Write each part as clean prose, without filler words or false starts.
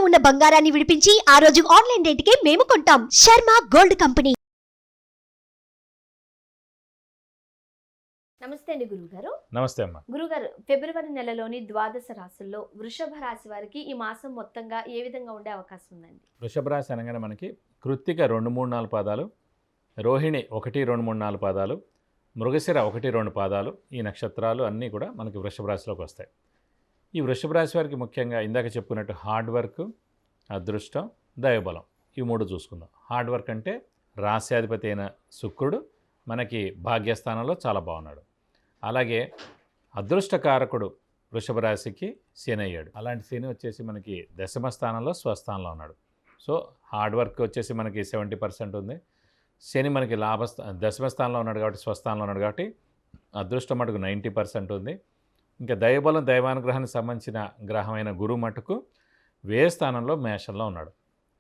ఉన్న బంగారాన్ని విడిపించి ఆ రోజు ఆన్లైన్ రేటుకే మేము కొంటాం. Sharma gold company. నమస్తే అండి గురుగారు. నమస్తే అమ్మ. గురుగారు, ఫిబ్రవరి నెలలోని ద్వాదశ రాశుల్లో వృషభ రాశి వారికి ఈ మాసం మొత్తంగా ఏ విధంగా ఉండే అవకాశం ఉందండి? వృషభ రాశి అనగానే మనకి కృత్తిక 2, 3, 4 పాదాలు, రోహిణి 1, 2, 3, 4 పాదాలు, మృగశిర 1, 2 పాదాలు, ఈ నక్షత్రాలు అన్నీ కూడా మనకి వృషభ రాశిలోకి వస్తాయి. ఈ వృషభ రాశి వారికి ముఖ్యంగా ఇందాక చెప్పుకున్నట్టు హార్డ్ వర్క్, అదృష్టం, దైవబలం, ఈ 3 చూసుకుందాం. హార్డ్ వర్క్ అంటే రాశ్యాధిపతి అయిన శుక్రుడు మనకి భాగ్యస్థానంలో చాలా బాగున్నాడు. అలాగే అదృష్టకారకుడు వృషభ రాశికి శని అయ్యాడు. అలాంటి శని వచ్చేసి మనకి దశమ స్థానంలో స్వస్థానంలో ఉన్నాడు. సో హార్డ్ వర్క్ వచ్చేసి మనకి 70% ఉంది. శని మనకి దశమ స్థానంలో ఉన్నాడు కాబట్టి, స్వస్థానంలో ఉన్నాడు కాబట్టి అదృష్టం మటుకు 90% ఉంది. ఇంకా దైవబలం, దైవానుగ్రహానికి సంబంధించిన గ్రహమైన గురువు మటుకు వ్యయ స్థానంలో మేషంలో ఉన్నాడు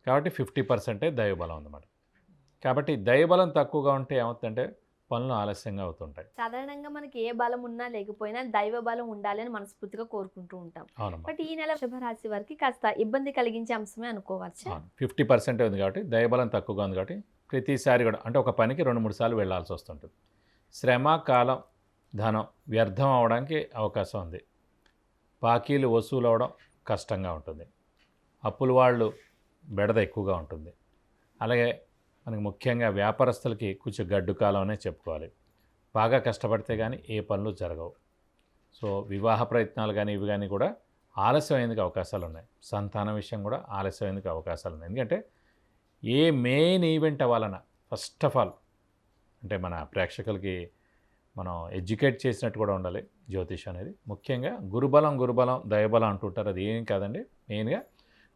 కాబట్టి 50% దైవబలం ఉందన్నమాట. కాబట్టి దైవబలం తక్కువగా ఉంటే ఏమవుతుందంటే పనులు ఆలస్యంగా అవుతుంటాయి. సాధారణంగా మనకి ఏ బలం ఉన్నా లేకపోయినా దైవ బలం ఉండాలి అని మనస్ఫూర్తిగా కోరుకుంటూ ఉంటాం. బట్ ఈ నెల వృషభ రాశి వారికి కాస్త ఇబ్బంది కలిగించే అంశమే అనుకోవచ్చు. 50% ఉంది కాబట్టి, దైవబలం తక్కువగా ఉంది కాబట్టి ప్రతిసారి కూడా అంటే ఒక పనికి 2-3 సార్లు వెళ్లాల్సి వస్తుంటుంది. శ్రమ, కాలం, ధనం వ్యర్థం అవడానికి అవకాశం ఉంది. బాకీలు వసూలు అవడం కష్టంగా ఉంటుంది. అప్పుల వాళ్ళు బెడద ఎక్కువగా ఉంటుంది. అలాగే మనకి ముఖ్యంగా వ్యాపారస్తులకి కొంచెం గడ్డు కాలం అనే చెప్పుకోవాలి. బాగా కష్టపడితే కానీ ఏ పనులు జరగవు. సో వివాహ ప్రయత్నాలు కానీ ఇవి కానీ కూడా ఆలస్యమైనందుకు అవకాశాలు ఉన్నాయి. సంతానం విషయం కూడా ఆలస్యమైనందుకు అవకాశాలు ఉన్నాయి. ఎందుకంటే ఏ మెయిన్ ఈవెంట్ అవ్వాలన్నా ఫస్ట్ ఆఫ్ ఆల్ అంటే మన ప్రేక్షకులకి మనం ఎడ్యుకేట్ చేసినట్టు కూడా ఉండాలి జ్యోతిషం అనేది. ముఖ్యంగా గురుబలం, దైవబలం అంటుంటారు. అది ఏం కాదండి. మెయిన్గా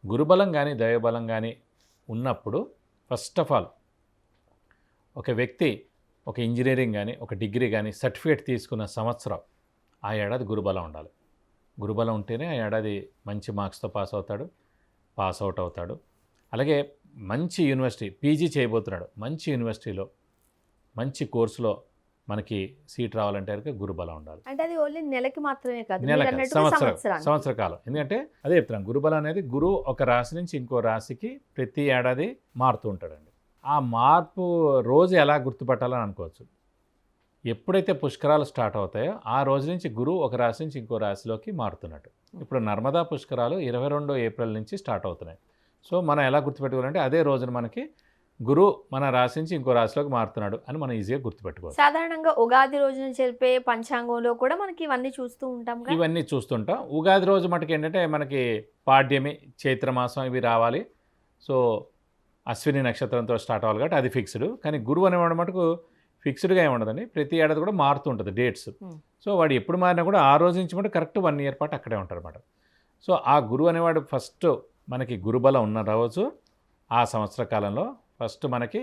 గురుబలం కానీ దైవబలం కానీ ఉన్నప్పుడు ఫస్ట్ ఆఫ్ ఆల్ ఒక వ్యక్తి ఒక ఇంజనీరింగ్ కానీ ఒక డిగ్రీ కానీ సర్టిఫికేట్ తీసుకున్న సంవత్సరం ఆ ఏడాది గురుబలం ఉండాలి. గురుబలం ఉంటేనే ఆ ఏడాది మంచి మార్క్స్తో పాస్ అవుట్ అవుతాడు. అలాగే మంచి యూనివర్సిటీ పీజీ చేయబోతున్నాడు, మంచి యూనివర్సిటీలో మంచి కోర్సులో మనకి సీట్ రావాలంటే గురుబలం ఉండాలి. అంటే అది ఓన్లీ నెలకి మాత్రమే కాదు, సంవత్సర కాలం. ఎందుకంటే అదే చెప్తున్నాను, గురుబలం అనేది గురువు ఒక రాశి నుంచి ఇంకో రాశికి ప్రతి ఏడాది మారుతూ ఉంటాడండి. ఆ మార్పు రోజు ఎలా గుర్తుపట్టాలని అనుకోవచ్చు. ఎప్పుడైతే పుష్కరాలు స్టార్ట్ అవుతాయో ఆ రోజు నుంచి గురువు ఒక రాశి నుంచి ఇంకో రాశిలోకి మారుతున్నట్టు. ఇప్పుడు నర్మదా పుష్కరాలు 22 ఏప్రిల్ నుంచి స్టార్ట్ అవుతున్నాయి. సో మనం ఎలా గుర్తుపెట్టుకోవాలంటే అదే రోజున మనకి గురువు మన రాశి నుంచి ఇంకో రాశిలోకి మారుతున్నాడు అని మనం ఈజీగా గుర్తుపెట్టుకోవాలి. సాధారణంగా ఉగాది రోజున చెప్పే పంచాంగంలో కూడా మనకి ఇవన్నీ చూస్తుంటాం. ఉగాది రోజు మటుకు ఏంటంటే మనకి పాడ్యమి, చైత్రమాసం ఇవి రావాలి. సో అశ్విని నక్షత్రంతో స్టార్ట్ అవ్వాలి కాబట్టి అది ఫిక్స్డ్. కానీ గురువు అనేవాడు మటుకు ఫిక్స్డ్గా ఏమి ఉండదండి. ప్రతి ఏడాది కూడా మారుతూ ఉంటుంది డేట్స్. సో వాడు ఎప్పుడు మారినా కూడా ఆ రోజు నుంచి మటు కరెక్ట్ 1 ఇయర్ పాటు అక్కడే ఉంటారు అన్నమాట. సో ఆ గురువు అనేవాడు ఫస్ట్ మనకి గురుబలం ఉన్న రోజు ఆ సంవత్సర కాలంలో ఫస్ట్ మనకి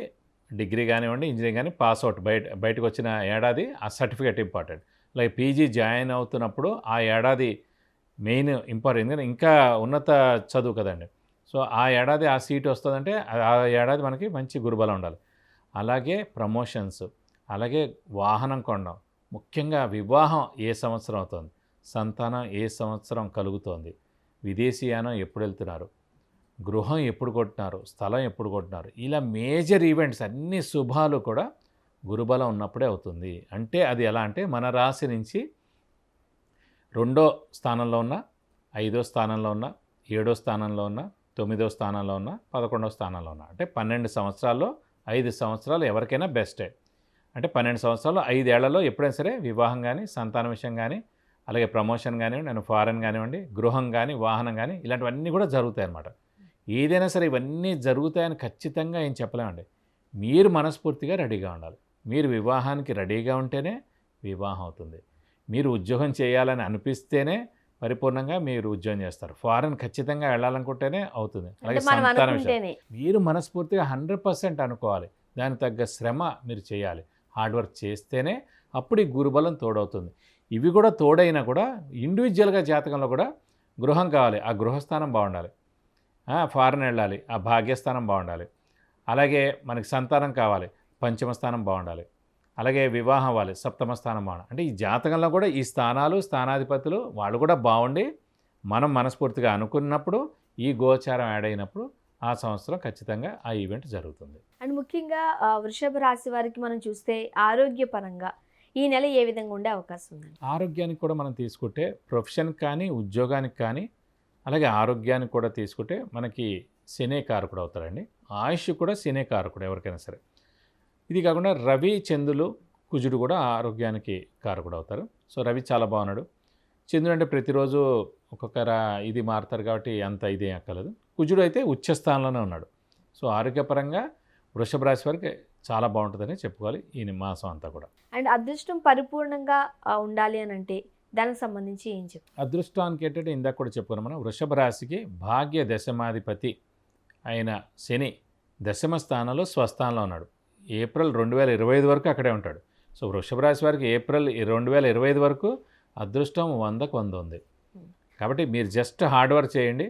డిగ్రీ కానివ్వండి, ఇంజనీరింగ్ కానీ పాస్ అవుట్ బయటకు వచ్చిన ఏడాది ఆ certificate important. Like PG join అవుతున్నప్పుడు ఆ ఏడాది మెయిన్ ఇంపార్టెంట్. ఎందుకంటే ఇంకా ఉన్నత చదువు కదండి. సో ఆ ఏడాది ఆ సీట్ వస్తుందంటే ఆ ఏడాది మనకి మంచి గురుబలం ఉండాలి. అలాగే ప్రమోషన్స్, అలాగే వాహనం కొనడం, ముఖ్యంగా వివాహం ఏ సంవత్సరం అవుతుంది, సంతానం ఏ సంవత్సరం కలుగుతోంది, విదేశీయానం ఎప్పుడు వెళ్తున్నారు, గృహం ఎప్పుడు కొట్టినారు, స్థలం ఎప్పుడు కొట్టినారు, ఇలా మేజర్ ఈవెంట్స్ అన్ని శుభాలు కూడా గురుబలం ఉన్నప్పుడే అవుతుంది. అంటే అది ఎలా అంటే మన రాశి నుంచి 2వ స్థానంలో ఉన్న, 5వ స్థానంలో ఉన్న, 7వ స్థానంలో ఉన్న, 9వ స్థానంలో ఉన్న, 11వ స్థానంలో ఉన్న, అంటే 12 సంవత్సరాల్లో 5 సంవత్సరాలు ఎవరికైనా బెస్టే. అంటే 12 సంవత్సరాలు 5 ఏళ్లలో ఎప్పుడైనా సరే వివాహం కానీ, సంతాన విషయం కానీ, అలాగే ప్రమోషన్ కానివ్వండి, నేను ఫారెన్ కానివ్వండి, గృహం కానీ, వాహనం కానీ ఇలాంటివన్నీ కూడా జరుగుతాయి అన్నమాట. ఏదైనా సరే ఇవన్నీ జరుగుతాయని ఖచ్చితంగా ఏం చెప్పలేమండి. మీరు మనస్ఫూర్తిగా రెడీగా ఉండాలి. మీరు వివాహానికి రెడీగా ఉంటేనే వివాహం అవుతుంది. మీరు ఉద్యోగం చేయాలని అనిపిస్తేనే పరిపూర్ణంగా మీరు ఉద్యోగం చేస్తారు. ఫారెన్ ఖచ్చితంగా వెళ్ళాలనుకుంటేనే అవుతుంది. అలాగే సంతాన విషయం మీరు మనస్ఫూర్తిగా 100% అనుకోవాలి. దానికి తగ్గ శ్రమ మీరు చేయాలి. హార్డ్ వర్క్ చేస్తేనే అప్పుడు ఈ గురుబలం తోడవుతుంది. ఇవి కూడా తోడైనా కూడా ఇండివిజువల్గా జాతకంలో కూడా గృహం కావాలి, ఆ గృహస్థానం బాగుండాలి. ఫారెన్ వెళ్ళాలి, ఆ భాగ్యస్థానం బాగుండాలి. అలాగే మనకి సంతానం కావాలి, పంచమ స్థానం బాగుండాలి. అలాగే వివాహం అవ్వాలి, సప్తమ స్థానం బాగుండాలి. అంటే ఈ జాతకంలో కూడా ఈ స్థానాలు, స్థానాధిపతులు వాళ్ళు కూడా బాగుండి మనం మనస్ఫూర్తిగా అనుకున్నప్పుడు ఈ గోచారం యాడ్ అయినప్పుడు ఆ సంవత్సరం ఖచ్చితంగా ఆ ఈవెంట్ జరుగుతుంది. అండ్ ముఖ్యంగా వృషభ రాశి వారికి మనం చూస్తే ఆరోగ్యపరంగా ఈ నెల ఏ విధంగా ఉండే అవకాశం ఉందండి? ఆరోగ్యానికి కూడా మనం తీసుకుంటే ప్రొఫెషన్ కానీ ఉద్యోగానికి కానీ అలాగే ఆరోగ్యానికి కూడా తీసుకుంటే మనకి శనే కారకుడు అవుతారండి. ఆయుష్ కూడా శనే కారకుడు ఎవరికైనా సరే. ఇది కాకుండా రవి చంద్రులు కుజుడు కూడా ఆరోగ్యానికి కారకుడు అవుతారు. సో రవి చాలా బాగున్నాడు. చంద్రుడు అంటే ప్రతిరోజు ఇది మారుతారు కాబట్టి అంత ఇదేం అక్కర్లేదు. కుజుడు అయితే ఉచ్చస్థానంలోనే ఉన్నాడు. సో ఆరోగ్యపరంగా వృషభ రాశి వారికి చాలా బాగుంటుందని చెప్పుకోవాలి ఈ మాసం అంతా కూడా. అండ్ అదృష్టం పరిపూర్ణంగా ఉండాలి అని అంటే దానికి సంబంధించి ఏం చెప్తారు? అదృష్టానికి ఏంటంటే ఇందాక కూడా చెప్పుకున్నాం మనం, వృషభ రాశికి భాగ్య దశమాధిపతి అయిన శని దశమ స్థానంలో స్వస్థానంలో ఉన్నాడు. ఏప్రిల్ 2025 వరకు అక్కడే ఉంటాడు. సో వృషభ రాశి వారికి ఏప్రిల్ 2025 వరకు అదృష్టం 100కు 100 ఉంది. కాబట్టి మీరు జస్ట్ హార్డ్ వర్క్ చేయండి,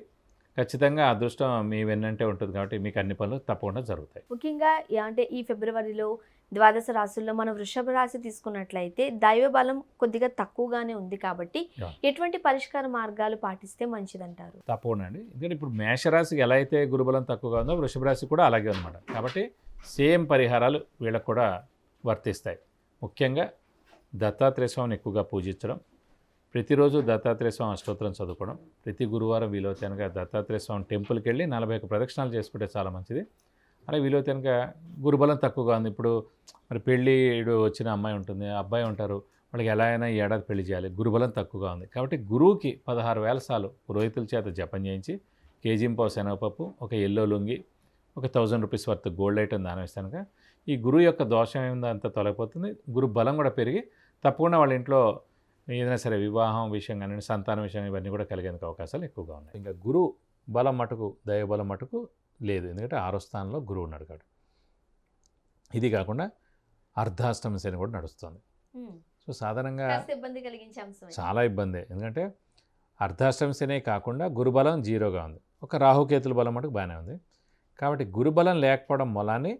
ఖచ్చితంగా అదృష్టం మీ వెన్నంటే ఉంటుంది. కాబట్టి మీకు అన్ని పనులు తప్పకుండా జరుగుతాయి. ముఖ్యంగా అంటే ఈ ఫిబ్రవరిలో ద్వాదశ రాశుల్లో మన వృషభ రాశి తీసుకున్నట్లయితే దైవ బలం కొద్దిగా తక్కువగానే ఉంది కాబట్టి ఎటువంటి పరిష్కార మార్గాలు పాటిస్తే మంచిదంటారు? తప్పకుండా అండి. ఎందుకంటే ఇప్పుడు మేషరాశికి ఎలా అయితే గురుబలం తక్కువగా ఉందో వృషభ రాశి కూడా అలాగే అనమాట. కాబట్టి సేమ్ పరిహారాలు వీళ్ళకు కూడా వర్తిస్తాయి. ముఖ్యంగా దత్తాత్రేయ స్వామిని ఎక్కువగా పూజించడం, ప్రతిరోజు దత్తాత్రేయ స్వామి అష్టోత్తరం చదువుకోవడం, ప్రతి గురువారం వీలవుతానుగా దత్తాత్రేయ స్వామి టెంపుల్కి వెళ్ళి 41 ప్రదక్షిణాలు చేసుకుంటే చాలా మంచిది. అలా వీలవుతానుగా గురుబలం తక్కువగా ఉంది. ఇప్పుడు మరి పెళ్ళిడు వచ్చిన అమ్మాయి ఉంటుంది, అబ్బాయి ఉంటారు, వాళ్ళకి ఎలా అయినా ఈ ఏడాది పెళ్లి చేయాలి, గురుబలం తక్కువగా ఉంది. కాబట్టి గురువుకి 16,000 సార్లు పురోహితుల చేత జపం చేయించి కేజీంపావు శనగపప్పు, ఒక ఎల్లో లుంగి, ఒక 1000 రూపీస్ వర్త్ గోల్డ్ ఐటమ్ దానం ఇస్తానుగా ఈ గురువు యొక్క దోషం ఏముందో అంతా తొలగిపోతుంది. గురు బలం కూడా పెరిగి తప్పకుండా వాళ్ళ ఇంట్లో ఏదైనా సరే వివాహం విషయం కానీ సంతానం విషయం ఇవన్నీ కూడా కలిగేందుకు అవకాశాలు ఎక్కువగా ఉన్నాయి. ఇంకా గురు బలం మటుకు దైవ బలం మటుకు లేదు, ఎందుకంటే 6వ స్థానంలో గురువు ఉన్నాడు కాబట్టి. ఇది కాకుండా అర్ధాష్టమ శని కూడా నడుస్తుంది. సో సాధారణంగా చాలా ఇబ్బంది, ఎందుకంటే అర్ధాష్టమ శనే కాకుండా గురుబలం 0గా ఉంది. ఒక రాహుకేతుల బలం మటుకు బాగానే ఉంది. కాబట్టి గురుబలం లేకపోవడం మూలాన్ని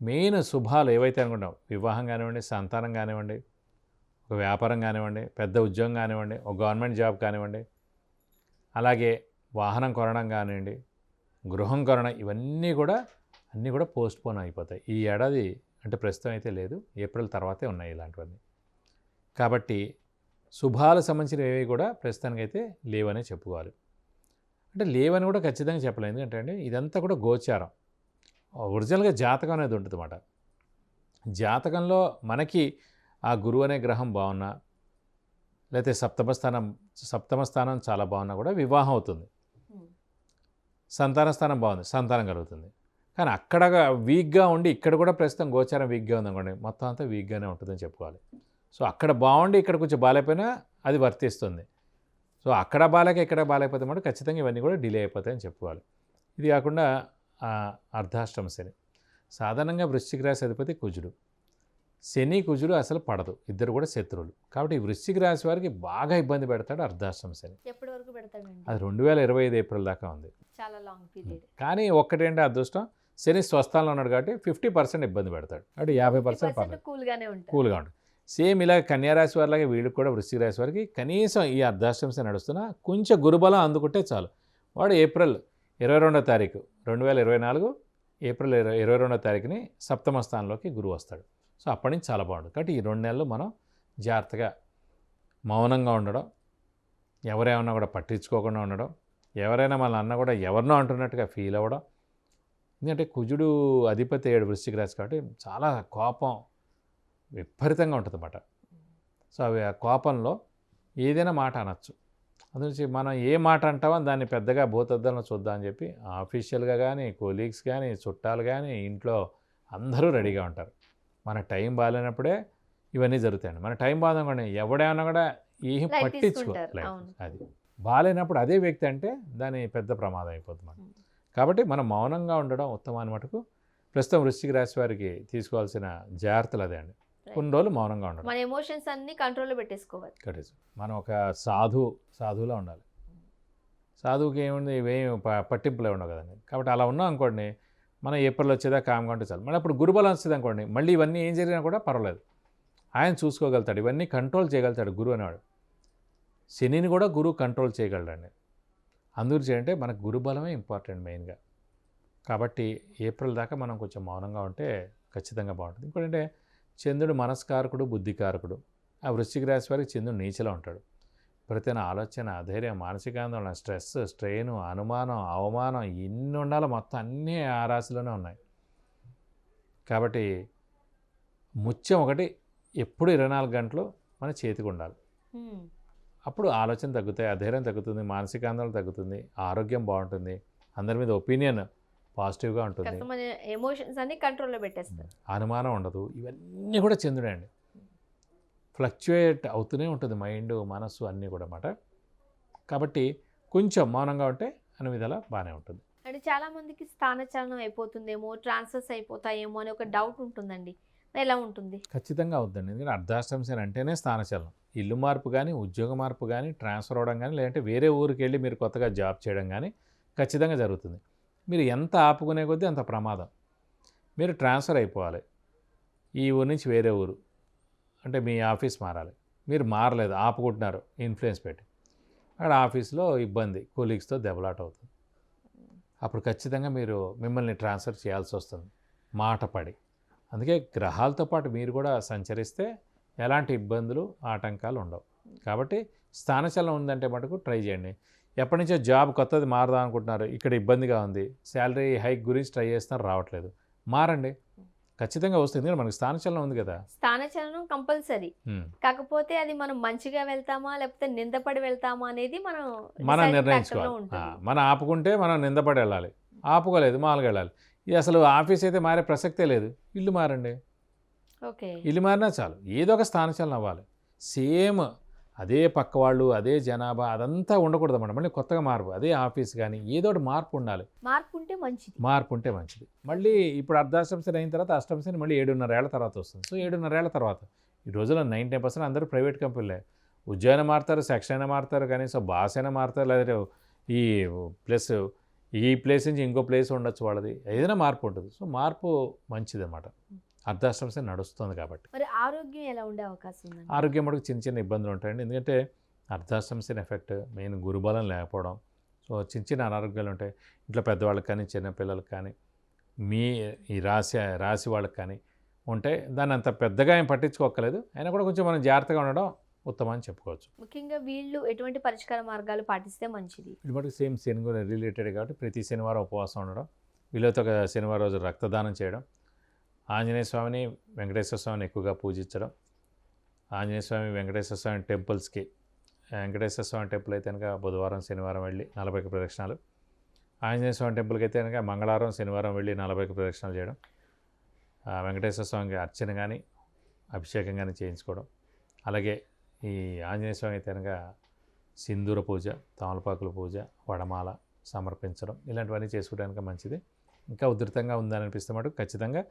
మెయిన్ శుభాలు ఏవైతే అనుకుంటాం, వివాహం కానివ్వండి, సంతానం కానివ్వండి, ఒక వ్యాపారం కానివ్వండి, పెద్ద ఉద్యోగం కానివ్వండి, ఒక గవర్నమెంట్ జాబ్ కానివ్వండి, అలాగే వాహనం కొనడం కానివ్వండి, గృహం కొనడం, ఇవన్నీ కూడా అన్నీ కూడా పోస్ట్పోన్ అయిపోతాయి. ఈ ఏడాది అంటే ప్రస్తుతం అయితే లేదు, ఏప్రిల్ తర్వాతే ఉన్నాయి ఇలాంటివన్నీ. కాబట్టి శుభాలకు సంబంధించినవి ఏవి కూడా ప్రస్తుతానికైతే లేవనే చెప్పుకోవాలి. అంటే లేవని కూడా ఖచ్చితంగా చెప్పలేదు, ఎందుకంటే అండి ఇదంతా కూడా గోచారం. ఒరిజినల్గా జాతకం అనేది ఉంటుంది అన్నమాట. జాతకంలో మనకి ఆ గురువు అనే గ్రహం బాగున్నా, లేకపోతే సప్తమ స్థానం చాలా బాగున్నా కూడా వివాహం అవుతుంది. సంతాన స్థానం బాగుంది, సంతానం కలుగుతుంది. కానీ అక్కడ వీక్గా ఉండి ఇక్కడ కూడా ప్రస్తుతం గోచారం వీక్గా ఉందనుకోండి, మొత్తం అంతా వీక్గానే ఉంటుందని చెప్పుకోవాలి. సో అక్కడ బాగుండి ఇక్కడ కొంచెం బాగాలేకపోయినా అది వర్తిస్తుంది. సో అక్కడ బాగాలేక ఇక్కడ బాగాలేకపోతే మాట ఖచ్చితంగా ఇవన్నీ కూడా డిలే అయిపోతాయని చెప్పుకోవాలి. ఇది కాకుండా అర్ధాష్టమ శని, సాధారణంగా వృశ్చిక రాశి అధిపతి కుజుడు. శని కుజుడు అసలు పడదు, ఇద్దరు కూడా శత్రువులు. కాబట్టి వృశ్చిక రాశి వారికి బాగా ఇబ్బంది పెడతాడు అర్ధాష్టమ శని. ఎప్పటి వరకు పెడతాడండి? అది 2025 ఏప్రిల్ దాకా ఉంది. చాలా లాంగ్ పీరియడ్. కానీ ఒక్కటేంటి అదృష్టం, శని స్వస్థానంలో ఉన్నాడు కాబట్టి 50% ఇబ్బంది పెడతాడు. కాబట్టి 50% కూల్గా ఉంటుంది. సేమ్ ఇలా కన్యారాశి వారిలాగే వీళ్ళకి కూడా వృశ్చిక రాశి వారికి కనీసం ఈ అర్ధాష్టమ శని నడుస్తున్నా కొంచెం గురుబలం అందుకుంటే చాలు. వాడు ఏప్రిల్ 22వ తారీఖు 2024 ఏప్రిల్ 22వ తారీఖుని సప్తమ స్థానంలోకి గురువు వస్తాడు. సో అప్పటి నుంచి చాలా బాగుంటుంది. కాబట్టి ఈ 2 నెలలు మనం జాగ్రత్తగా మౌనంగా ఉండడం, ఎవరేమన్నా కూడా పట్టించుకోకుండా ఉండడం, ఎవరైనా మన అన్న కూడా ఎవరినో అంటున్నట్టుగా ఫీల్ అవ్వడం. ఎందుకంటే కుజుడు అధిపతి 7 వృశ్చిక రాశి కాబట్టి చాలా కోపం విపరీతంగా ఉంటుంది అన్నమాట. సో అవి ఆ కోపంలో ఏదైనా మాట అనొచ్చు. అందునుంచి మనం ఏ మాట అంటామో దాన్ని పెద్దగా భూతద్దంలో చూద్దాం అని చెప్పి ఆఫీషియల్గా కానీ, కొలీగ్స్ కానీ, చుట్టాలు కానీ, ఇంట్లో అందరూ రెడీగా ఉంటారు. మన టైం బాగాలేనప్పుడే ఇవన్నీ జరుగుతాయండి. మన టైం బాగుందనుకోండి ఎవడేమన్నా కూడా ఏం పట్టించుకోలేదు. అది బాగాలేనప్పుడు అదే వ్యక్తి అంటే దాని పెద్ద ప్రమాదం అయిపోతుంది. కాబట్టి మనం మౌనంగా ఉండడం ఉత్తమాన్ని మటుకు ప్రస్తుతం వృశ్చిక రాశి వారికి తీసుకోవాల్సిన జాగ్రత్తలు అదే అండి. కొన్ని రోజులు మౌనంగా ఉండడం, మన ఎమోషన్స్ అన్ని కంట్రోల్లో పెట్టేసుకోవాలి. మనం ఒక సాధువులా ఉండాలి. సాధువుకి ఏముంది, ఇవేం పట్టింపులే ఉండవు కదండి. కాబట్టి అలా ఉన్నాం అనుకోండి, మనం ఏప్రిల్ వచ్చేదా కామ్గా ఉంటే చాలు. మళ్ళీ అప్పుడు గురుబలం వస్తుంది అనుకోండి, మళ్ళీ ఇవన్నీ ఏం జరిగినా కూడా పర్వాలేదు, ఆయన చూసుకోగలుగుతాడు, ఇవన్నీ కంట్రోల్ చేయగలుగుతాడు గురువు అనేవాడు. శనిని కూడా గురువు కంట్రోల్ చేయగలడండి. అందుగురించి ఏంటంటే మనకు గురుబలమే ఇంపార్టెంట్ మెయిన్గా. కాబట్టి ఏప్రిల్ దాకా మనం కొంచెం మౌనంగా ఉంటే ఖచ్చితంగా బాగుంటుంది. ఇంకోటంటే చంద్రుడు మనస్కారకుడు, బుద్ధికారకుడు. ఆ వృశ్చిక రాశి వారికి చంద్రుడు నీచలో ఉంటాడు. ప్రతిన ఆలోచన, ధైర్యం, మానసిక ఆందోళన, స్ట్రెస్, స్ట్రెయిన్, అనుమానం, అవమానం ఎన్ని ఉండాలో మొత్తం అన్నీ ఆ రాశిలోనే ఉన్నాయి. కాబట్టి ముత్యం ఒకటి ఎప్పుడు 24 గంటలు మన చేతికి ఉండాలి. అప్పుడు ఆలోచన తగ్గుతాయి, అధైర్యం తగ్గుతుంది, మానసిక ఆందోళన తగ్గుతుంది, ఆరోగ్యం బాగుంటుంది, అందరి మీద ఒపీనియన్ పాజిటివ్గా ఉంటుంది, మన ఎమోషన్స్ అన్ని కంట్రోల్లో పెట్టేస్తారు, అనుమానం ఉండదు. ఇవన్నీ కూడా చంద్రుడే అండి. ఫ్లక్చుయేట్ అవుతూనే ఉంటుంది మైండ్, మనస్సు అన్నీ కూడా అన్నమాట. కాబట్టి కొంచెం మౌనంగా ఉంటే అన్ని విధాలా బాగానే ఉంటుంది. అంటే చాలా మందికి స్థానచలనం అయిపోతుందేమో, ట్రాన్స్ఫర్స్ అయిపోతాయేమో అని ఒక డౌట్ ఉంటుందండి. ఎలా ఉంటుంది? ఖచ్చితంగా అవుద్దండి. ఎందుకంటే అర్ధాష్టమ శని అంటేనే స్థానచలనం. ఇల్లు మార్పు కానీ, ఉద్యోగ మార్పు కానీ, ట్రాన్స్ఫర్ అవ్వడం కానీ, లేదంటే వేరే ఊరికి వెళ్ళి మీరు కొత్తగా జాబ్ చేయడం కానీ ఖచ్చితంగా జరుగుతుంది. మీరు ఎంత ఆపుకునే కొద్దీ అంత ప్రమాదం. మీరు ట్రాన్స్ఫర్ అయిపోవాలి, ఈ ఊరు నుంచి వేరే ఊరు, అంటే మీ ఆఫీస్ మారాలి. మీరు మారలేదు, ఆపుకుంటున్నారు ఇన్ఫ్లుయెన్స్ పెట్టి, అక్కడ ఆఫీస్లో ఇబ్బంది, కొలీగ్స్తో దెబ్బలాట అవుతుంది. అప్పుడు ఖచ్చితంగా మిమ్మల్ని ట్రాన్స్ఫర్ చేయాల్సి వస్తుంది మాట పడి. అందుకే గ్రహాలతో పాటు మీరు కూడా సంచరిస్తే ఎలాంటి ఇబ్బందులు, ఆటంకాలు ఉండవు. కాబట్టి స్థానచలనం ఉందంటే మటుకు ట్రై చేయండి. ఎప్పటి నుంచో జాబ్ కొత్తది మారదాం అనుకుంటున్నారు, ఇక్కడ ఇబ్బందిగా ఉంది, శాలరీ హైక్ గురించి ట్రై చేస్తున్నారు, రావట్లేదు, మారండి, ఖచ్చితంగా వస్తుంది. ఎందుకంటే మనకి స్థానచలనం ఉంది కదా. స్థానచలనం కంపల్సరీ. కాకపోతే అది మనం మంచిగా వెళ్తామా లేకపోతే నిందపడి వెళ్తామా అనేది మనం నిర్ణయించుకోవాలి. మనం ఆపుకుంటే మనం నిందపడి వెళ్ళాలి, ఆపుకోలేదు మామూలుగా వెళ్ళాలి. ఇది అసలు ఆఫీస్ అయితే మారే ప్రసక్తే లేదు, ఇల్లు మారండి. ఓకే, ఇల్లు మారినా చాలు, ఏదో ఒక స్థానచలనం అవ్వాలి. సేమ్ అదే పక్క వాళ్ళు, అదే జనాభా, అదంతా ఉండకూడదు అన్నమాట. మళ్ళీ కొత్తగా మార్పు, అదే ఆఫీస్ కానీ ఏదో ఒకటి మార్పు ఉండాలి. మార్పు ఉంటే మంచిది. మళ్ళీ ఇప్పుడు అర్ధాష్టమ శని అయిన తర్వాత అష్టమ శని మళ్ళీ 7.5 ఏళ్ల తర్వాత వస్తుంది. సో 7.5 ఏళ్ల తర్వాత ఈ రోజుల్లో 99% అందరూ ప్రైవేట్ కంపెనీలే. ఉద్యోగం మారుతారు, సెక్షన్ అయినా మారుతారు, కనీసం బాస్ అయినా మారుతారు, లేదంటే ఈ ప్లేస్ నుంచి ఇంకో ప్లేస్ ఉండొచ్చు వాళ్ళది, ఏదైనా మార్పు ఉంటుంది. సో మార్పు మంచిది అన్నమాట. అర్ధాష్టమ శని నడుస్తుంది కాబట్టి. మరి ఆరోగ్యం ఎలా ఉండే అవకాశం ఉంది? ఆరోగ్యం మటుకు చిన్న చిన్న ఇబ్బందులు ఉంటాయండి. ఎందుకంటే అర్ధాష్టమ శని ఎఫెక్ట్ మెయిన్ గురుబలం లేకపోవడం. సో చిన్న చిన్న అనారోగ్యాలు ఉంటాయి. ఇంట్లో పెద్దవాళ్ళకి కానీ, చిన్నపిల్లలకి కానీ, మీ ఈ రాశి వాళ్ళకి కానీ ఉంటాయి. దాన్ని అంత పెద్దగా ఏం పట్టించుకోక్కర్లేదు, అయినా కూడా కొంచెం మనం జాగ్రత్తగా ఉండడం ఉత్తమం అని చెప్పుకోవచ్చు. ముఖ్యంగా వీళ్ళు ఎటువంటి పరిష్కార మార్గాలు పాటిస్తే మంచిది? ఇది మటుకు సేమ్ శని కూడా రిలేటెడ్ కాబట్టి ప్రతి శనివారం ఉపవాసం ఉండడం, వీళ్ళతో ఒక శనివారం రోజు రక్తదానం చేయడం, ఆంజనేయ స్వామిని, వెంకటేశ్వర స్వామిని ఎక్కువగా పూజించడం. ఆంజనేయ స్వామి, వెంకటేశ్వర స్వామి టెంపుల్స్కి, వెంకటేశ్వర స్వామి టెంపుల్ అయితే కనుక బుధవారం, శనివారం వెళ్ళి 40 ప్రదక్షిణాలు, ఆంజనేయ స్వామి టెంపుల్కి అయితే కనుక మంగళవారం, శనివారం వెళ్ళి 40 ప్రదక్షిణాలు చేయడం, వెంకటేశ్వర స్వామికి అర్చన కానీ, అభిషేకం కానీ చేయించుకోవడం. అలాగే ఈ ఆంజనేయ స్వామి అయితే కనుక సింధూర పూజ, తమలపాకుల పూజ, వడమాల సమర్పించడం, ఇలాంటివన్నీ చేసుకోవడానికి మంచిది. ఇంకా ఉధృతంగా ఉందని అనిపిస్తే మటుకు ఖచ్చితంగా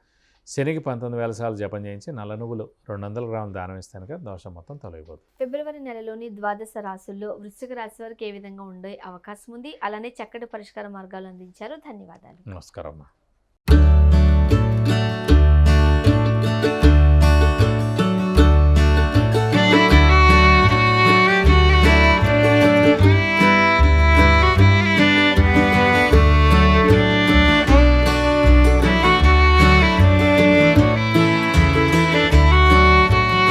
శనికి 19,000 సార్లు జపం చేయించి నల్ల నువ్వులు 200 గ్రాములు దానం ఇస్తే కనుక దోషం మొత్తం తొలగిపోతుంది. ఫిబ్రవరి నెలలోని ద్వాదశ రాశుల్లో వృశ్చిక రాశి వారికి ఏ విధంగా ఉండే అవకాశం ఉంది, అలానే చక్కటి పరిష్కార మార్గాలు అందించారు. ధన్యవాదాలు. నమస్కారం అమ్మా.